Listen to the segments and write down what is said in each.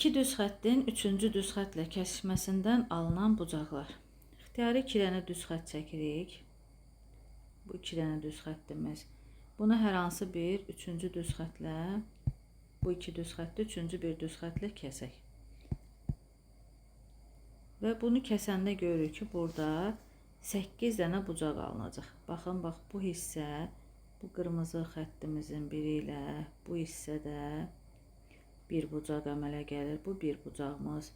İki düz xəttin üçüncü düz xətlə kəsişməsindən alınan bucaqlar. İxtiyari 2 dənə düz xətt çəkirik. Bu 2 dənə düz xəttimiz. Bunu hər hansı bir üçüncü düz xətlə, bu 2 düz xətti üçüncü bir düz xətlə kəsək. Və bunu kəsəndə görürük ki, burada 8 dənə bucaq alınacaq. Baxın, bax bu hissə, bu qırmızı xəttimizin biri ilə bu hissədə bir bucaq əmələ gəlir. Bu bir bucağımız.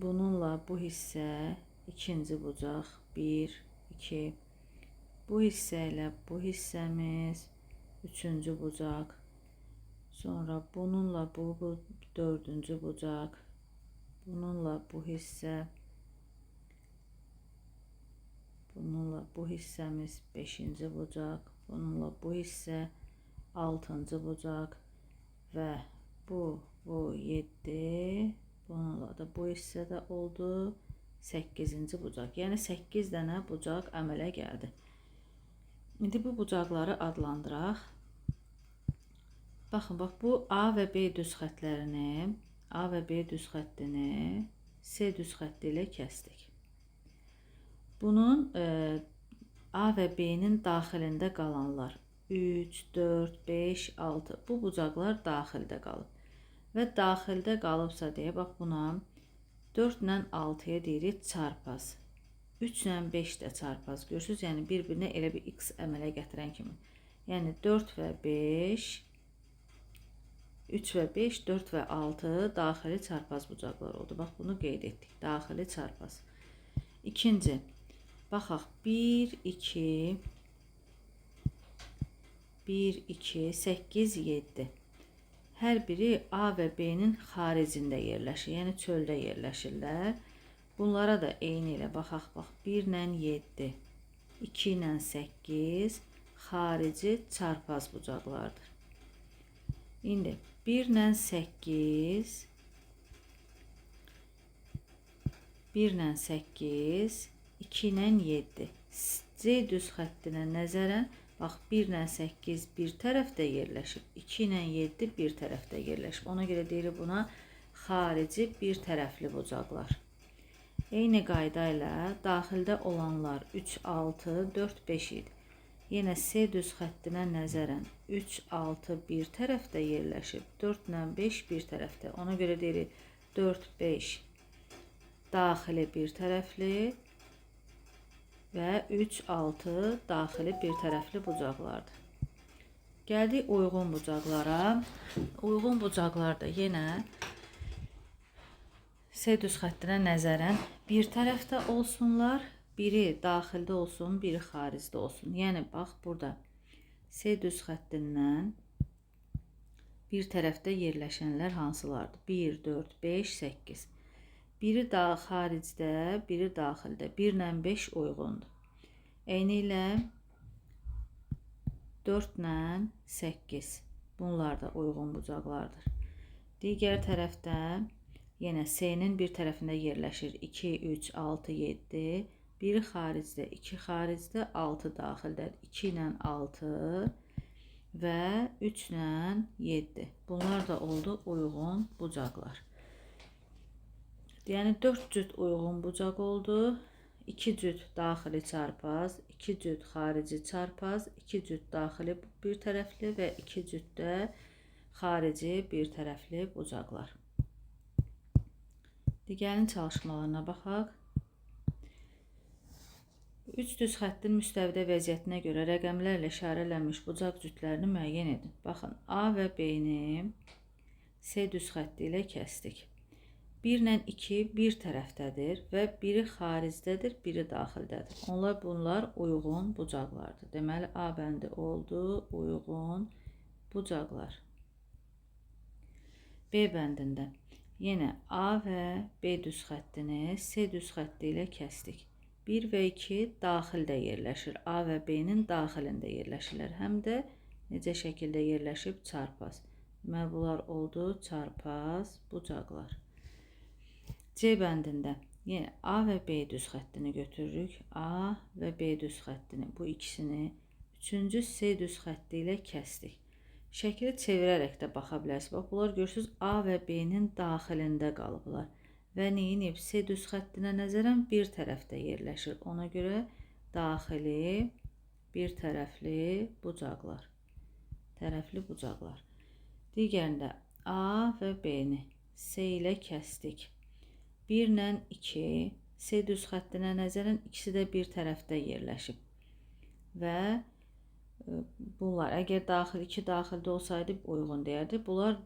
Bununla bu hissə ikinci bucaq. 1, 2. Bu hissə ilə bu hissəmiz üçüncü bucaq. Sonra bununla bu dördüncü bucaq. Bununla bu hissə. Bununla bu hissəmiz beşinci bucaq. Bununla bu hissə altıncı bucaq. Və bu 7, bununla da bu hissədə oldu 8-ci bucaq. Yəni 8 dənə bucaq əmələ gəldi. İndi bu bucaqları adlandıraq. Baxın, bax bu A və B düz xətlərini, A və B düz xəttini C düz xətti ilə kəsdik. Bunun A və B-nin daxilində qalanlar 3, 4, 5, 6 bu bucaqlar daxildə qalıb. Və daxildə qalıbsa deyə, bax buna 4 ilə 6-ya deyirik çarpaz. 3 ilə 5 də çarpaz. Görürsünüz, yəni bir-birinə elə bir x əmələ gətirən kimi. Yəni 4 və 5, 3 və 5, 4 və 6 daxili çarpaz bucaqlar oldu. Bax bunu qeyd etdik. Daxili çarpaz. İkinci, baxaq 1, 2, 1, 2, 8, 7. Hər biri A və B-nin xaricində yerləşir, yəni çöldə yerləşirlər. Bunlara da eyni ilə baxaq, bax 1 ilə 7, 2 ilə 8 xarici çarpaz bucaqlardır. İndi 1 ilə 8, 1 ilə 8, 2 ilə 7. C düz xəttinə nəzərən, bax 1 ilə 8 bir tərəfdə yerləşib, 2 ilə 7 bir tərəfdə yerləşib. Ona görə deyirik buna xarici bir tərəfli bucaqlar. Eyni qayda ilə daxildə olanlar 3, 6, 4, 5 idi. Yenə C düz xəttinə nəzərən 3, 6 bir tərəfdə yerləşib, 4 ilə 5 bir tərəfdə. Ona görə deyirik 4, 5 daxili bir tərəfli və 3, 6 daxili bir tərəfli bucaqlardır. Gəldik uyğun bucaqlara. Uyğun bucaqlar da yenə C düz xəttinə nəzərən bir tərəfdə olsunlar, biri daxildə olsun, biri xaricdə olsun. Yəni bax burada C düz xəttindən bir tərəfdə yerləşənlər hansılardır? 1, 4, 5, 8. Biri xaricdə, biri daxildə. 1 ilə 5 uyğundur. Eyni ilə 4 ilə 8. Bunlar da uyğun bucaqlardır. Digər tərəfdə yenə C-nin bir tərəfində yerləşir 2, 3, 6, 7. Biri xaricdə, 2 xaricdə, 6 daxildə. 2 ilə 6 və 3 ilə 7. Bunlar da oldu uyğun bucaqlar. Yəni 4 cüt uyğun bucaq oldu. 2 cüt daxili çarpaz, 2 cüt xarici çarpaz, 2 cüt daxili bir tərəfli və 2 cüt də xarici bir tərəfli bucaqlar. Digərin çalışmalarına baxaq. 3 düz xəttin müstəvidə vəziyyətinə görə rəqəmlərlə işarələnmiş bucaq cütlərini müəyyən edin. Baxın, A və B-ni C düz xətti ilə kəsdik. 1 ilə 2 bir tərəfdədir və biri xaricdədir, biri daxildədir. Bunlar uyğun bucaqlardır. Deməli, A bəndi oldu, uyğun bucaqlar. B bəndində yenə A və B düz xəttini C düz xətti ilə kəsdik. 1 və 2 daxildə yerləşir. A və B-nin daxilində yerləşirlər. Həm də necə şəkildə yerləşib çarpaz. Deməli, bunlar oldu çarpaz bucaqlar. C bəndində yenə A və B düz xəttini götürürük. A və B düz xəttini, bu ikisini 3-cü C düz xətti ilə kəsdik. Şəkili çevirərək də baxa bilərsiniz. Bax, bunlar görürsünüz A və B-nin daxilində qalıblar. Və neyinib? C düz xəttinə nəzərən bir tərəfdə yerləşir. Ona görə daxili bir tərəfli bucaqlar. Tərəfli bucaqlar. Digərində A və B-ni C ilə kəsdik. 1 ilə 2 C düz xəttinə nəzərən ikisi də bir tərəfdə yerləşib. Və bunlar əgər iki daxildə olsaydı uyğun deyərdi. Bunlar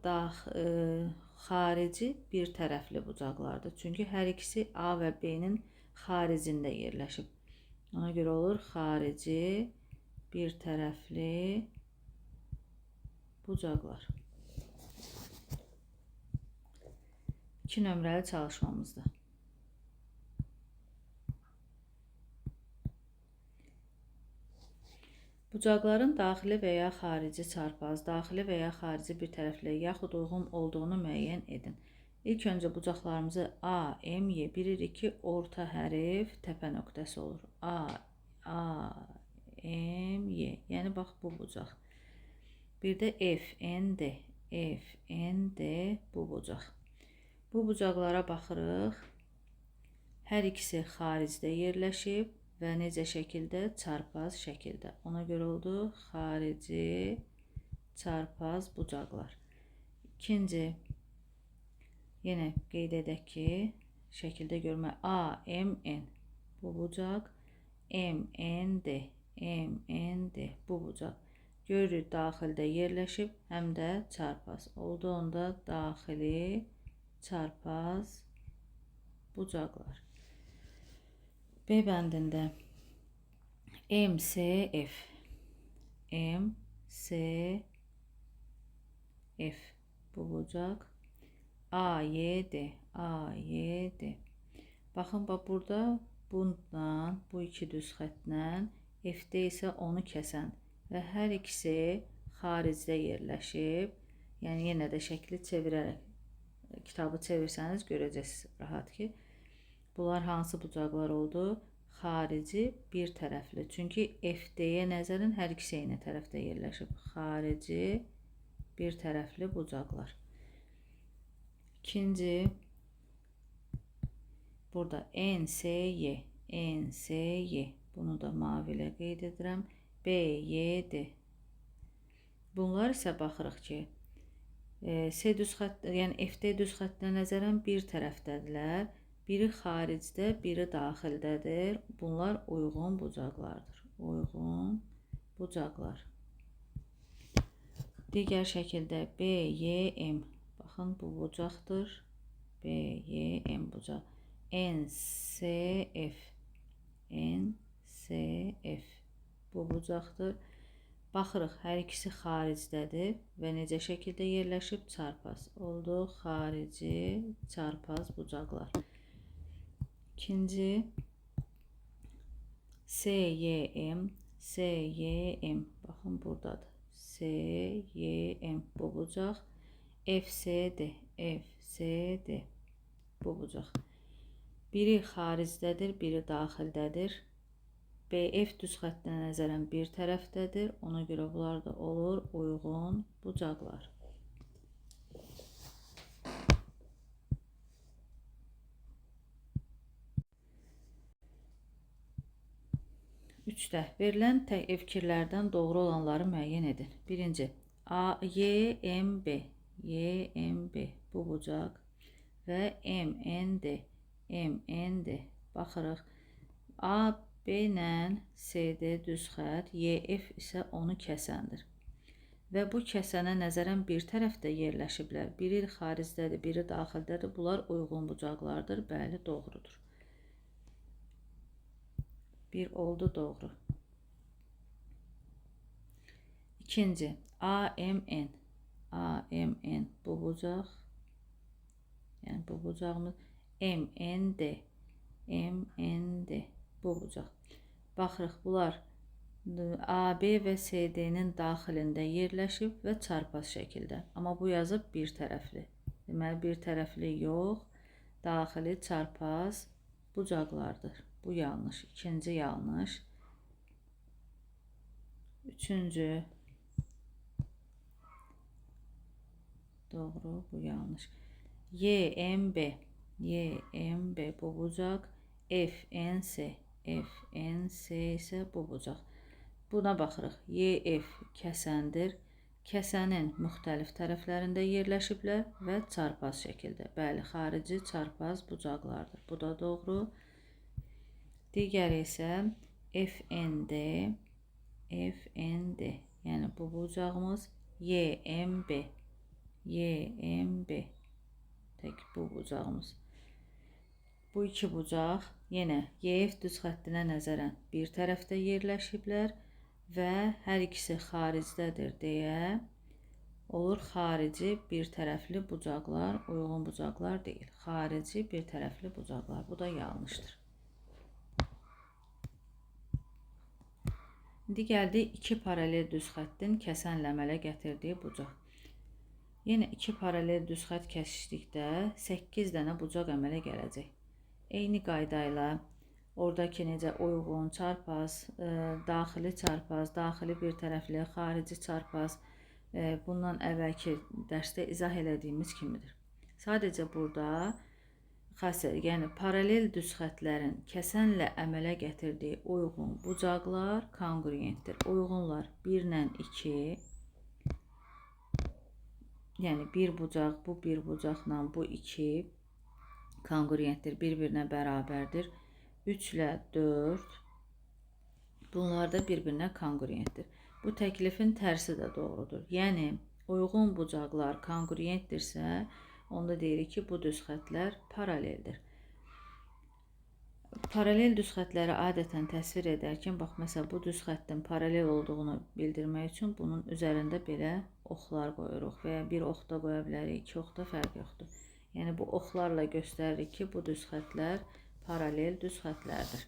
xarici bir tərəfli bucaqlardır. Çünki hər ikisi A və B-nin xaricində yerləşib. Ona görə olur xarici bir tərəfli bucaqlar. 2 nömrəli çalışmamızda. Bucaqların daxili və ya xarici çarpaz, daxili və ya xarici bir tərəfli yaxud uyğun olduğunu müəyyən edin. İlk öncə bucaqlarımızı A, M, Y bilirik ki, orta hərf təpə nöqtəsi olur. A, M, Y. Yəni, bax, bu bucaq. Bir də F, N, D. F, N, D bu bucaq. Bu bucaqlara baxırıq. Hər ikisi xaricdə yerləşib və necə şəkildə? Çarpaz şəkildə. Ona görə oldu xarici çarpaz bucaqlar. İkinci, yenə qeyd edək ki, şəkildə görmək A, M, N bu bucaq, M, N, D, M, N, D bu bucaq. Görürük, daxildə yerləşib, həm də çarpaz. Oldu onda daxili çarpaz bucaqlar. B bəndində M, C, F. M, C, F bu bucaq. A, Y, D. A, Y, D. Baxın, burada bundan, bu iki düz xətlə, F-də isə onu kəsən və hər ikisi xaricdə yerləşib. Yəni, yenə də şəkli çevirərək, kitabı çevirsəniz görəcəksiniz rahat ki, bunlar hansı bucaqlar oldu? Xarici bir tərəfli. Çünki F-dəyə nəzərən hər ikisi eyni tərəfdə yerləşib. Xarici bir tərəfli bucaqlar. İkinci, burada N, C, Y. N, C, Y. Bunu da mavi ilə qeyd edirəm. B, Y, D. Bunlar isə baxırıq ki, C düz xətt, yəni F-D düz xəttinə nəzərən bir tərəfdədirlər. Biri xaricdə, biri daxildədir. Bunlar uyğun bucaqlardır. Uyğun bucaqlar. Digər şəkildə B, Y, M. Baxın, bu bucaqdır. B, Y, M bucaq. N, C, F. N, C, F. Bu bucaqdır. Baxırıq, hər ikisi xaricdədir və necə şəkildə yerləşib? Çarpaz. Oldu xarici çarpaz bucaqlar. İkinci, C, Y, M. C, Y, M. Baxın, buradadır. C, Y, M. Bu bucaq. F, C, D. F, C, D. Bu bucaq. Biri xaricdədir, biri daxildədir. B, F düz xəttinə nəzərən bir tərəfdədir. Ona görə bunlar da olur uyğun bucaqlar. 3-də verilən fikirlərdən doğru olanları müəyyən edin. Birinci, A, Y, M, B. Y, M, B. Bu bucaq və M, N, D. M, N, D. Baxırıq. A, B ilə C, D düz xət, Y, F isə onu kəsəndir. Və bu kəsənə nəzərən bir tərəfdə yerləşiblər. Biri xaricdədir, biri daxildədir. Bunlar uyğun bucaqlardır. Bəli, doğrudur. Bir oldu doğru. İkinci, A, M, N. A, M, N bu bucaq. Yəni bu bucağımız. M, N, D. M, N, D bu bucaq. Baxırıq, bunlar A, B və C, D-nin daxilində yerləşib və çarpaz şəkildə. Amma bu yazıb bir tərəfli. Deməli, bir tərəfli yox, daxili çarpaz bucaqlardır. Bu yanlış. İkinci yanlış. Üçüncü. doğru, bu yanlış. YMB, YMB bu bucaq, FNS, FNS isə bu bucaq. Buna baxırıq. YF kəsəndir. Kəsənin müxtəlif tərəflərində yerləşiblər və çarpaz şəkildə. Bəli, xarici çarpaz bucaqlardır. Bu da doğru. Digəri isə FND, FND. Yəni bu bucağımız YMB, YMB. Tək bu bucağımız. Bu iki bucaq yenə YF düz xəttinə nəzərən bir tərəfdə yerləşiblər və hər ikisi xaricdədir deyə olur xarici bir tərəfli bucaqlar, uyğun bucaqlar deyil. Xarici bir tərəfli bucaqlar. Bu da yanlışdır. İndi gəldik iki paralel düz xəttin kəsənlə əmələ gətirdiyi bucaq. Yenə iki paralel düz xətt kəsişdikdə 8 dənə bucaq əmələ gələcək. Eyni qayda ilə oradakı necə uyğun, çarpaz, daxili çarpaz, daxili bir tərəfli, xarici çarpaz bundan əvvəlki dərsdə izah elədiyimiz kimidir. Sadəcə burada yəni paralel düz xətlərin kəsənlə əmələ gətirdiyi uyğun bucaqlar konqruentdir. Uyğunlar 1 ilə 2, yəni bir bucaq, bu bir bucaqla bu 2 konqruentdir, bir-birinə bərabərdir. 3 ilə 4, bunlar da bir-birinə konqruentdir. Bu təklifin tərsi də doğrudur. Yəni, uyğun bucaqlar konqruentdirsə, onda deyirik ki, bu düz xətlər paraleldir. Paralel düz xətləri adətən təsvir edərkən, bax, məsələn, bu düz xəttin paralel olduğunu bildirmək üçün bunun üzərində belə oxlar qoyuruq və ya bir ox da qoya bilərik, iki ox da fərq yoxdur. Yəni, bu oxlarla göstəririk ki, bu düz xətlər paralel düz xətlərdir.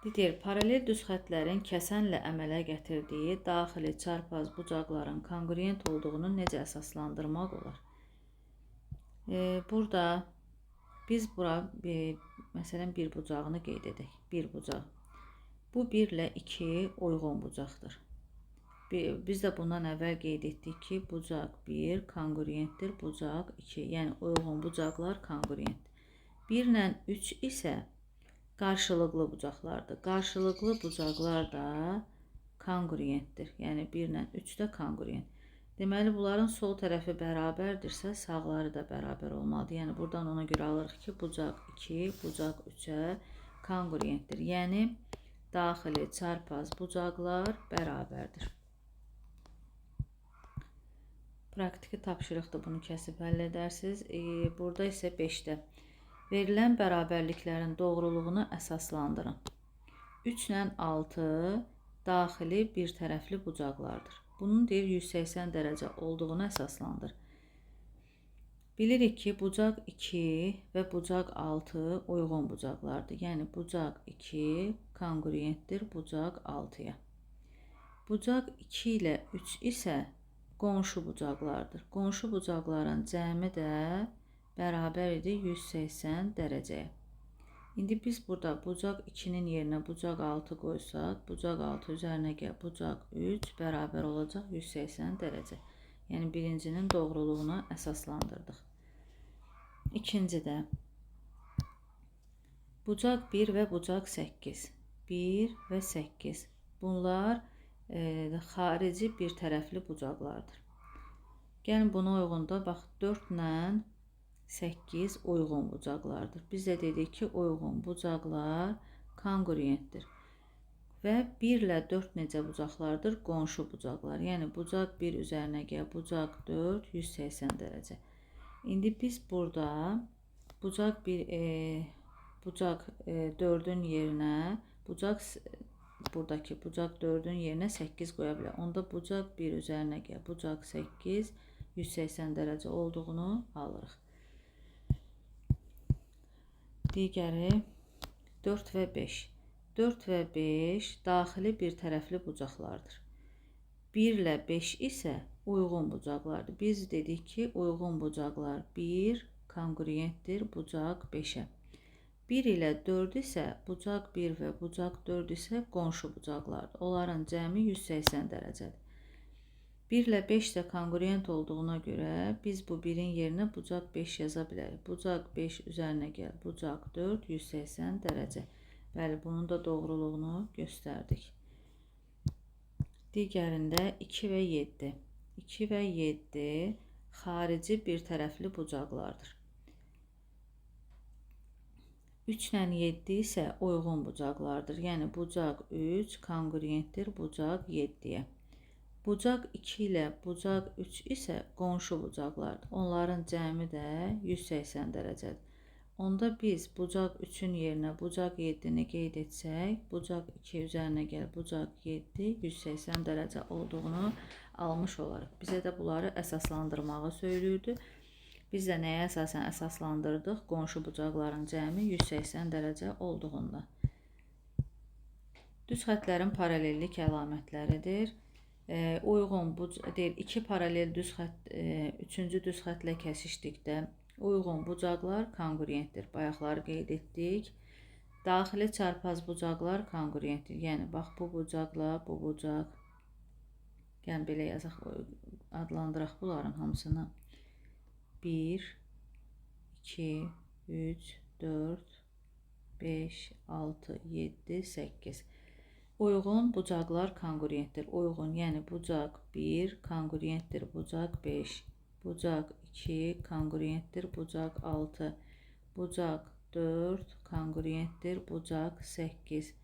Deyir, paralel düz xətlərin kəsənlə əmələ gətirdiyi daxili çarpaz bucaqların konqruent olduğunu necə əsaslandırmaq olar? Burada biz məsələn bir bucağını qeyd edək. Bir bucaq. Bu 1 ilə 2 uyğun bucaqdır. Biz də bundan əvvəl qeyd etdik ki, bucaq 1 konqruentdir, bucaq 2. Yəni uyğun bucaqlar konqruent. 1 ilə 3 isə qarşılıqlı bucaqlardır. Qarşılıqlı bucaqlar da konqruentdir. Yəni 1 ilə 3 də konqruent. Deməli, bunların sol tərəfi bərabərdirsə, sağları da bərabər olmalıdır. Yəni buradan ona görə alırıq ki, bucaq 2, bucaq 3-ə konqruentdir. Yəni daxili çarpaz bucaqlar bərabərdir. Praktiki tapşırıqda bunu kəsib həll edərsiniz. Burada isə 5-də verilən bərabərliklərin doğruluğunu əsaslandırın. 3 ilə 6 daxili bir tərəfli bucaqlardır. Bunun deyir 180 dərəcə olduğunu əsaslandır. Bilirik ki, bucaq 2 və bucaq 6 uyğun bucaqlardır. Yəni bucaq 2 konqruentdir bucaq 6-ya. Bucaq 2 ilə 3 isə qonşu bucaqlardır. Qonşu bucaqların cəmi də bərabər idi 180 dərəcəyə. İndi biz burada bucaq 2-nin yerinə bucaq 6 qoysaq, bucaq 6 üzərinə gəl, bucaq 3 bərabər olacaq 180 dərəcə. Yəni birincinin doğruluğunu əsaslandırdıq. İkincidə bucaq 1 və bucaq 8. 1 və 8. Bunlar xarici bir tərəfli bucaqlardır. Gəlin buna uyğun da, bax 4 ilə 8 uyğun bucaqlardır. Biz də dedik ki, uyğun bucaqlar konqruentdir. Və 1 ilə 4 necə bucaqlardır? Qonşu bucaqlar. Yəni bucaq 1 üzərinə gəl, bucaq 4, 180 dərəcə. İndi biz burada bucaq 4-ün yerinə buradakı bucaq 4-ün yerinə 8 qoya bilər. Onda bucaq 1 üzərinə gəl, bucaq 8, 180 dərəcə olduğunu alırıq. Digəri 4 və 5. 4 və 5 daxili bir tərəfli bucaqlardır. 1 ilə 5 isə uyğun bucaqlardır. Biz dedik ki, uyğun bucaqlar 1 konqruentdir bucaq 5-ə. 1 ilə 4 isə bucaq 1 və bucaq 4 isə qonşu bucaqlardır. Onların cəmi 180 dərəcədir. 1 ilə 5 də kongruent olduğuna görə biz bu 1-in yerinə bucaq 5 yaza bilərik. Bucaq 5 üzərinə gəl, bucaq 4, 180 dərəcə. Bəli, bunun da doğruluğunu göstərdik. Digərində 2 və 7. 2 və 7 xarici bir tərəfli bucaqlardır. 3 ilə 7 isə uyğun bucaqlardır. Yəni bucaq 3 kongruentdir bucaq 7-yə. Bucaq 2 ilə bucaq 3 isə qonşu bucaqlardır. Onların cəmi də 180 dərəcədir. Onda biz bucaq 3-ün yerinə bucaq 7-ni qeyd etsək, bucaq 2 üzərinə gəl, bucaq 7 180 dərəcə olduğunu almış olarıq. Bizə də bunları əsaslandırmağı söylürdü. Biz də nəyə əsasən əsaslandırdıq? Qonşu bucaqların cəmi 180 dərəcə olduğunda. Düz xətlərin paralellik əlamətləridir. Uyğun deyir, iki paralel düz xətt, üçüncü düz xətlə kəsişdikdə uyğun bucaqlar kongruentdir. Bayaqları qeyd etdik. Daxili çarpaz bucaqlar kongruentdir. Yəni, bax, bu bucaqla bu bucaq. Yəni, belə yazaq, adlandıraq bunların hamısını. 1, 2, 3, 4, 5, 6, 7, 8. Uyğun bucaqlar kongruentdir. Uyğun, yəni bucaq 1 kongruentdir bucaq 5. Bucaq 2 kongruentdir bucaq 6. Bucaq 4 kongruentdir bucaq 8.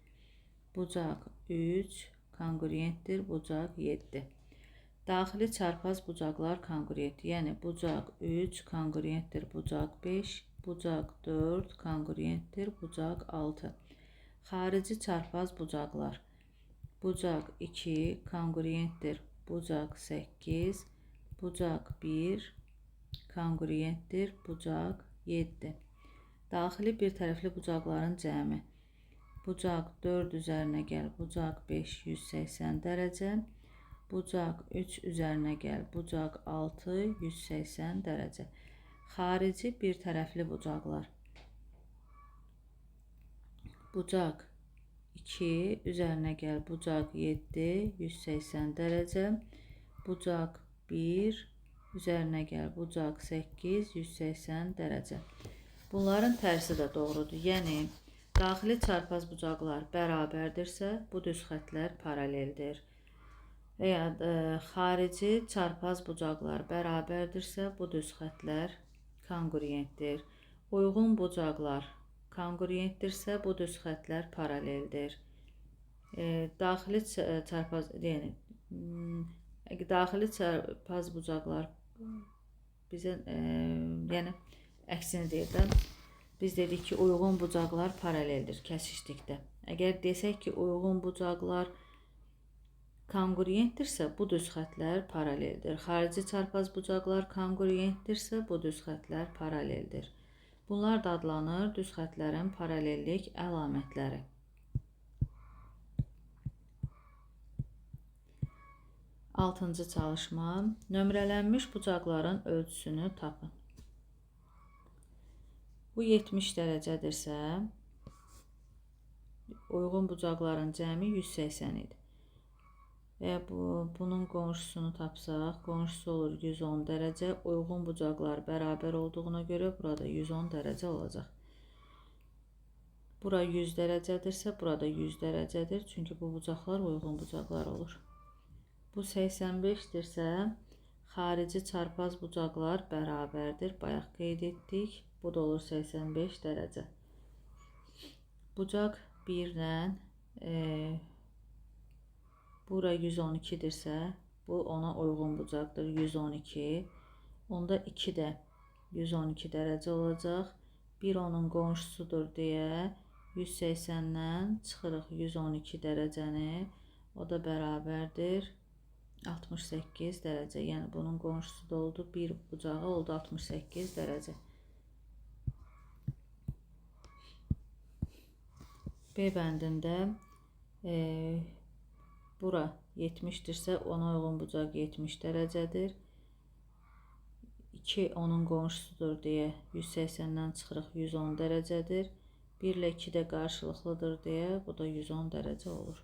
Bucaq 3 kongruentdir bucaq 7. Daxili çarpaz bucaqlar kongruentdir. Yəni bucaq 3 kongruentdir bucaq 5. Bucaq 4 kongruentdir bucaq 6. Xarici çarpaz bucaqlar. Bucaq 2 kongruentdir bucaq 8. Bucaq 1 kongruentdir bucaq 7. Daxili bir tərəfli bucaqların cəmi. Bucaq 4 üzərinə gəl, bucaq 5 180 dərəcə. Bucaq 3 üzərinə gəl, bucaq 6 180 dərəcə. Xarici bir tərəfli bucaqlar. Bucaq 2 üzərinə gəl, bucaq 7 180 dərəcə. Bucaq 1 üzərinə gəl, bucaq 8 180 dərəcə. Bunların tərsi də doğrudur. Yəni, daxili çarpaz bucaqlar bərabərdirsə, bu düz xətlər paraleldir. Və ya xarici çarpaz bucaqlar bərabərdirsə, bu düz xətlər kongruentdir. Uyğun bucaqlar kongruentdirsə, bu düz xətlər paraleldir. Daxili çarpaz, daxili çarpaz bucaqlar bizə, yəni əksini deyir də, biz dedik ki, uyğun bucaqlar paraleldir kəsişdikdə. Əgər desək ki, uyğun bucaqlar kongruentdirsə, bu düz xətlər paraleldir. Xarici çarpaz bucaqlar kongruentdirsə, bu düz xətlər paraleldir. Bunlar da adlanır düz xətlərin paralellik əlamətləri. Altıncı çalışma. Nömrələnmiş bucaqların ölçüsünü tapın. Bu 70 dərəcədirsə, uyğun bucaqların cəmi 180 idi. Və bunun qonşusunu tapsaq, qonşusu olur 110 dərəcə. Uyğun bucaqlar bərabər olduğuna görə burada 110 dərəcə olacaq. Bura 100 dərəcədirsə, burada 100 dərəcədir. Çünki bu bucaqlar uyğun bucaqlar olur. Bu 85-dirsə, xarici çarpaz bucaqlar bərabərdir. Bayaq qeyd etdik. Bu da olur 85 dərəcə. Bucaq 1 ilə bura 112-dirsə, bu ona uyğun bucaqdır, 112. Onda 2 də 112 dərəcə olacaq. 1 onun qonşusudur deyə 180-dən çıxırıq 112 dərəcəni. O da bərabərdir 68 dərəcə. Yəni bunun qonşusu da oldu, bir bucağı oldu 68 dərəcə. B bəndində bura 70-dirsə, ona uyğun bucaq 70 dərəcədir. 2 onun qonşusudur deyə 180-dən çıxırıq 110 dərəcədir. 1 ilə 2 də qarşılıqlıdır deyə bu da 110 dərəcə olur.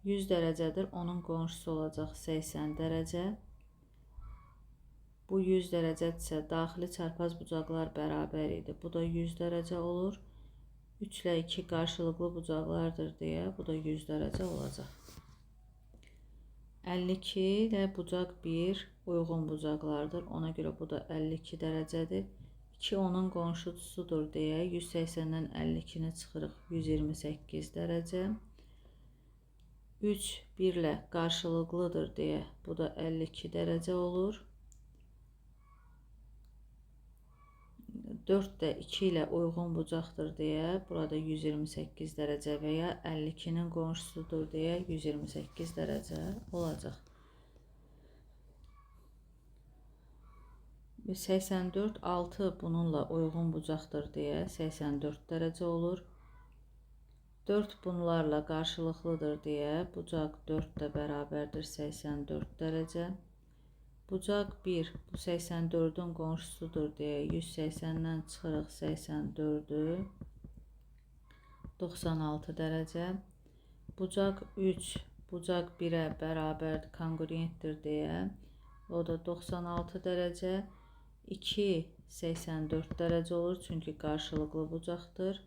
100 dərəcədir. Onun qonşusu olacaq 80 dərəcə. Bu 100 dərəcədirsə daxili çarpaz bucaqlar bərabər idi. Bu da 100 dərəcə olur. 3 ilə 2 qarşılıqlı bucaqlardır deyə bu da 100 dərəcə olacaq. 52 ilə bucaq 1 uyğun bucaqlardır. Ona görə bu da 52 dərəcədir. 2 onun qonşusudur deyə 180-dən 52-ni çıxırıq 128 dərəcə. 3 1 ilə qarşılıqlıdır deyə bu da 52 dərəcə olur. 4 də 2 ilə uyğun bucaqdır deyə burada 128 dərəcə və ya 52-nin qonşusudur deyə 128 dərəcə olacaq. 84 6 bununla uyğun bucaqdır deyə 84 dərəcə olur. 4 bunlarla qarşılıqlıdır deyə bucaq 4 də bərabərdir 84 dərəcə. Bucaq 1 bu 84-ün qonşusudur deyə 180-dən çıxırıq 84-ü 96 dərəcə. Bucaq 3 bucaq 1-ə bərabər konqruentdir deyə o da 96 dərəcə. 2 84 dərəcə olur çünki qarşılıqlı bucaqdır.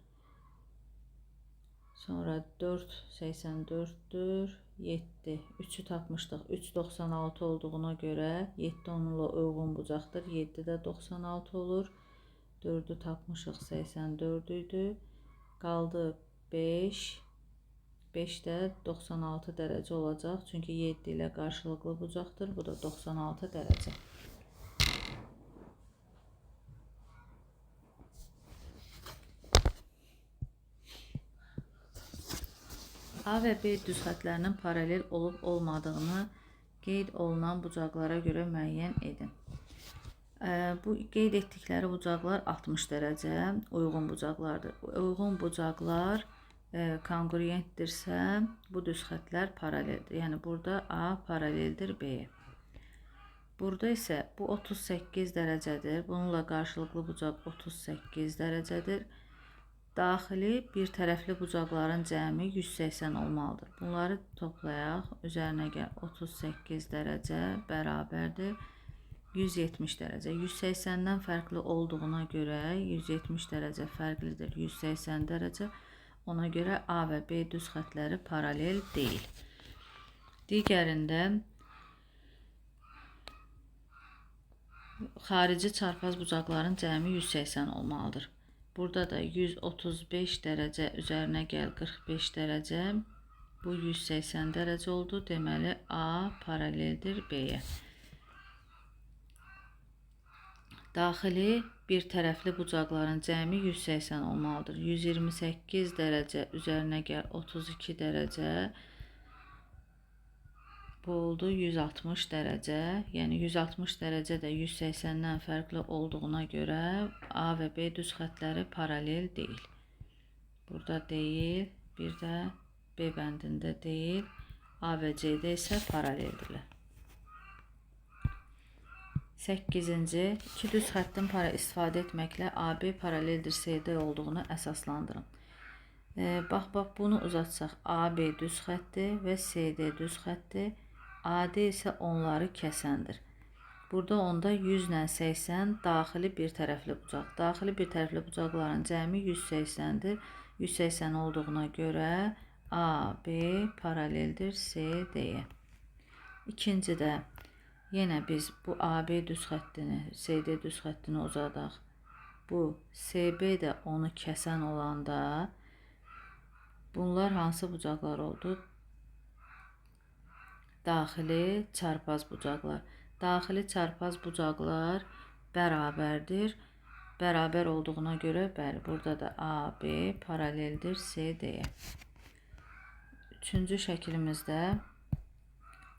Sonra 4 84'dür. 7 3'ü tapmışdıq. 3 96 olduğuna görə 7 onunla uyğun bucaqdır. 7 də 96 olur. 4'ü tapmışıq 84 idi. Qaldı 5. 5 də 96 dərəcə olacaq. Çünki 7 ilə qarşılıqlı bucaqdır. Bu da 96 dərəcə. A və B düz xətlərinin paralel olub olmadığını qeyd olunan bucaqlara görə müəyyən edin. Bu qeyd etdikləri bucaqlar 60 dərəcə uyğun bucaqlardır. Uyğun bucaqlar konqruentdirsə bu düz xətlər paraleldir. Yəni burada A paraleldir B-yə. Burada isə bu 38 dərəcədir. Bununla qarşılıqlı bucaq 38 dərəcədir. Daxili bir tərəfli bucaqların cəmi 180 olmalıdır. Bunları toplayaq. Üzərinə gəl 38 dərəcə bərabərdir 170 dərəcə. 180-dən fərqli olduğuna görə 170 dərəcə fərqlidir 180 dərəcə. Ona görə A və B düz xətləri paralel deyil. Digərində xarici çarpaz bucaqların cəmi 180 olmalıdır. Burada da 135 dərəcə üzərinə gəl 45 dərəcə. Bu 180 dərəcə oldu. Deməli A paraleldir B-yə. Daxili bir tərəfli bucaqların cəmi 180 olmalıdır. 128 dərəcə üzərinə gəl 32 dərəcə. Bu oldu 160 dərəcə. Yəni 160 dərəcə də 180-dən fərqli olduğuna görə A və B düz xətləri paralel deyil. Burada deyil, bir də B bəndində deyil. A və C-də isə paraleldirlər. 8-ci, iki düz xəttin istifadə etməklə AB paraleldir CD olduğunu əsaslandırın. Bax, bunu uzatsaq AB düz xətti və CD düz xətti. AD isə onları kəsəndir. Burada onda 100 ilə 80 daxili bir tərəfli bucaq. Daxili bir tərəfli bucaqların cəmi 180-dir. 180 olduğuna görə AB paraleldir CD-yə. İkincidə yenə biz bu AB düz xəttini, CD düz xəttini uzadaq. Bu CB də onu kəsən olanda bunlar hansı bucaqlar oldu? Daxili çarpaz bucaqlar. Daxili çarpaz bucaqlar bərabərdir. Bərabər olduğuna görə bəli, burada da AB paraleldir CD-yə. Üçüncü şəklimizdə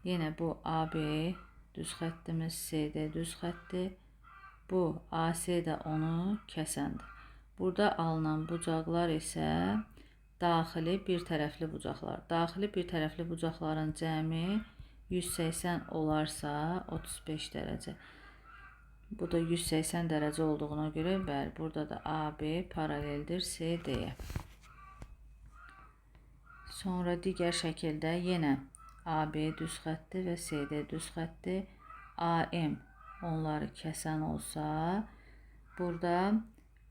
yenə bu AB düz xəttimiz, CD düz xətti. Bu AC də onu kəsəndir. Burada alınan bucaqlar isə daxili bir tərəfli bucaqlar. Daxili bir tərəfli bucaqların cəmi 180 olarsa 35 dərəcə. Bu da 180 dərəcə olduğuna görə bəli, burada da AB paraleldir CD-yə. Sonra digər şəkildə yenə AB düz xətti və CD düz xətti, AM onları kəsən olsa, burada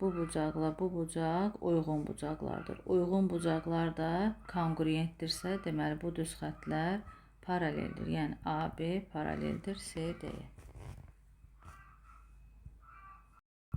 bu bucaqla bu bucaq uyğun bucaqlardır. Uyğun bucaqlar da konqruentdirsə, deməli bu düz xəttlər paraleldir. Yəni AB paraleldir CD-yə.